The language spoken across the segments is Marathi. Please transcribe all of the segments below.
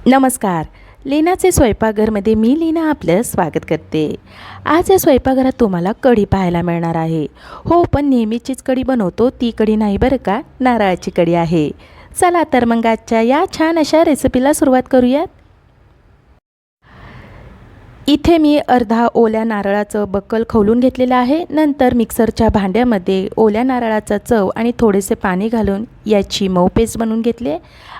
नमस्कार. लीनाचे स्वयंपाकघरमध्ये मी लीना आपलं स्वागत करते. आज या स्वयंपाकघरात तुम्हाला कढी पाहायला मिळणार आहे. हो, पण नेहमीचीच कढी बनवतो ती कढी नाही बरं का, नारळाची कढी आहे. चला तर मग आजच्या या छान अशा रेसिपीला सुरुवात करूयात. इथे मी अर्धा ओल्या नारळाचं बक्कल खवलून घेतलेलं आहे. नंतर मिक्सरच्या भांड्यामध्ये ओल्या नारळाचा चव आणि थोडेसे पाणी घालून याची मऊ पेस्ट बनवून घेतली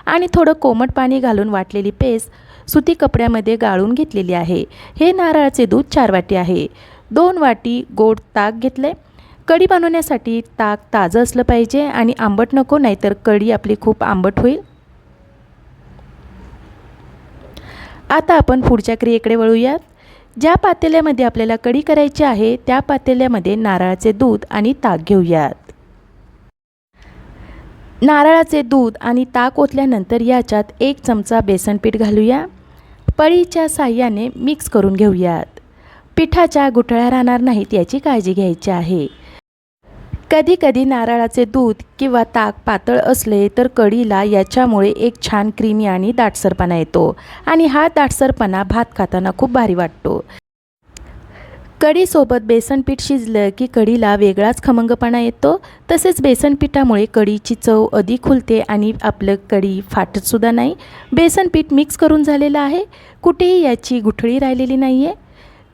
आणि थोडं कोमट पाणी घालून वाटलेली पेस्ट सुती कपड्यामध्ये गाळून घेतलेली आहे. हे नारळाचे दूध 4 वाटी आहे. 2 वाटी गोड ताक घेतले. कढी बनवण्यासाठी ताक ताजं असलं पाहिजे आणि आंबट नको, नाहीतर कढी आपली खूप आंबट होईल. आता आपण पुढच्या क्रियेकडे वळूयात. ज्या पातेल्यामध्ये आपल्याला कढी करायची आहे त्या पातेल्यामध्ये नारळाचे दूध आणि ताक घेऊयात. नारळाचे दूध आणि ताक ओतल्यानंतर याच्यात 1 चमचा बेसन पीठ घालूया. पळीच्या साहाय्याने मिक्स करून घेऊयात. पिठाच्या गुठळ्या राहणार नाहीत याची काळजी घ्यायची आहे. कधी कधी नारळाचे दूध किंवा ताक पातळ असले तर कढीला याच्यामुळे एक छान क्रीमी आणि दाटसरपणा येतो आणि हा दाटसरपणा भात खाताना खूप भारी वाटतो. कढीसोबत बेसन पीठ शिजलं की कढीला वेगळाच खमंगपणा येतो. तसेच बेसन पिठामुळे कढीची चव अधिक खुलते आणि आपलं कढी फाटतसुद्धा नाही. बेसन पीठ मिक्स करून झालेलं आहे. कुठेही याची गुठळी राहिलेली नाही आहे.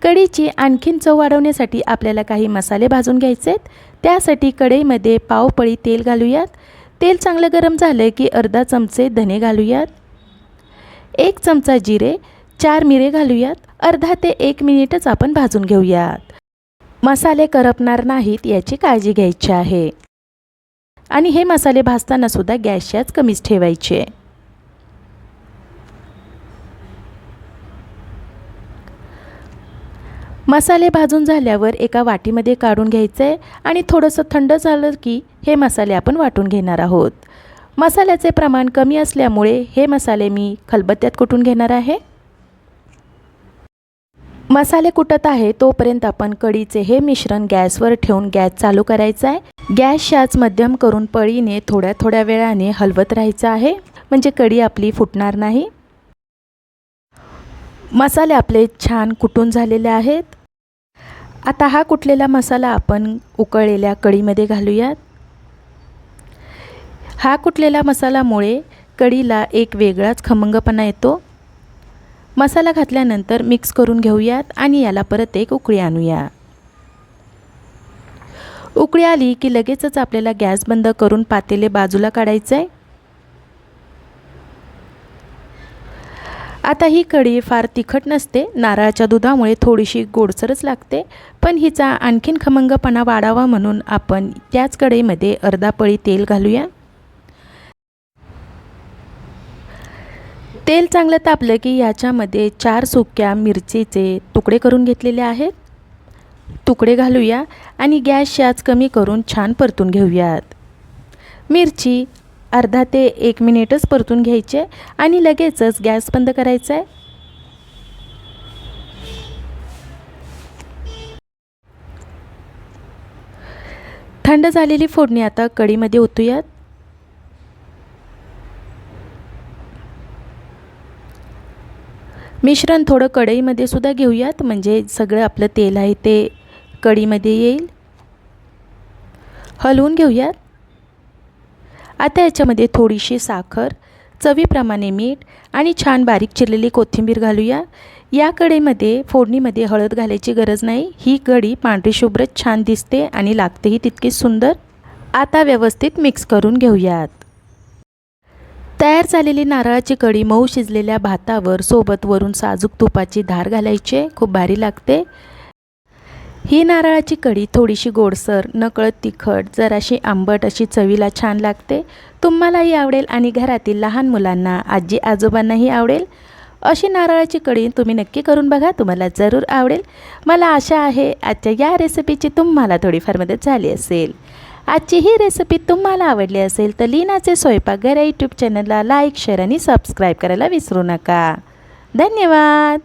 कढीची आणखीन चव वाढवण्यासाठी आपल्याला काही मसाले भाजून घ्यायचे आहेत. त्यासाठी कढईमध्ये पाव पळी तेल घालूयात. तेल चांगलं गरम झालं की अर्धा चमचे धने घालूयात. 1 चमचा जिरे, 4 मिरे घालूयात. अर्धा ते 1 मिनिटच आपण भाजून घेऊयात. मसाले करपणार नाहीत याची काळजी घ्यायची आहे आणि हे मसाले भाजताना सुद्धा गॅसची आच कमीच ठेवायचे. मसाले भाजून झाल्यावर एका वाटीमध्ये काढून घ्यायचे आणि थोडंसं थंड झालं की हे मसाले आपण वाटून घेणार आहोत. मसाल्याचे प्रमाण कमी असल्यामुळे हे मसाले मी खलबत्त्यात कुटून घेणार आहे. मसाले कुटत आहे तोपर्यंत आपण कढीचे हे मिश्रण गॅसवर ठेवून गॅस चालू करायचा आहे. गॅसची आच मध्यम करून पळीने थोड्या थोड्या वेळाने हलवत राहायचं आहे, म्हणजे कढी आपली फुटणार नाही. मसाले आपले छान कुटून झालेले आहेत. आता हा कुटलेला मसाला आपण उकळलेल्या कढीमध्ये घालूयात. हा कुटलेला मसाल्यामुळे कढीला एक वेगळाच खमंगपणा येतो. मसाला घातल्यानंतर मिक्स करून घेऊयात आणि याला परत एक उकळी आणूया. उकळी आली की लगेचच आपल्याला गॅस बंद करून पातेले बाजूला काढायचं आहे. आता ही कढी फार तिखट नसते. नारळाच्या दुधामुळे थोडीशी गोडसरच लागते, पण हिचा आणखीन खमंगपणा वाढावा म्हणून आपण त्याच कढईमध्ये अर्धा पळी तेल घालूया. तेल चांगलं तापलं की याच्यामध्ये 4 सुक्या मिरचीचे तुकडे करून घेतलेले आहेत. तुकडे घालूया आणि गॅसची आच कमी करून छान परतून घेऊयात. मिरची अर्धा ते 1 मिनिटच परतून घ्यायचे आणि लगेचच गॅस बंद करायचा आहे. थंड झालेली फोडणी आता कढीमध्ये ओतूयात. मिश्रण थोडं कढईमध्ये सुद्धा घेऊयात, म्हणजे सगळं आपलं तेल आहे ते कढीमध्ये येईल. हलवून घेऊयात. आता याच्यामध्ये थोडीशी साखर, चवीप्रमाणे मीठ आणि छान बारीक चिरलेली कोथिंबीर घालूया. या कढईमध्ये फोडणीमध्ये हळद घालायची गरज नाही. ही कढी पांढरी शुभ्र छान दिसते आणि लागतेही तितकीच सुंदर. आता व्यवस्थित मिक्स करून घेऊयात. तयार झालेली नारळाची कढी मऊ शिजलेल्या भातावर सोबत वरून साजूक तुपाची धार घालायची, खूप भारी लागते. ही नारळाची कढी थोडीशी गोडसर, नकळत तिखट, जराशी आंबट अशी चवीला छान लागते. तुम्हालाही आवडेल आणि घरातील लहान मुलांना, आजी आजोबांनाही आवडेल. अशी नारळाची कढी तुम्ही नक्की करून बघा, तुम्हाला जरूर आवडेल. मला आशा आहे आजच्या या रेसिपीची तुम्हाला थोडीफार मदत झाली असेल. आजची ही रेसिपी तुम्हाला आवडली असेल तर लीनाचे स्वयंपाकघर यूट्यूब चॅनलला लाईक, शेअर आणि सबस्क्राईब करायला विसरू नका. धन्यवाद.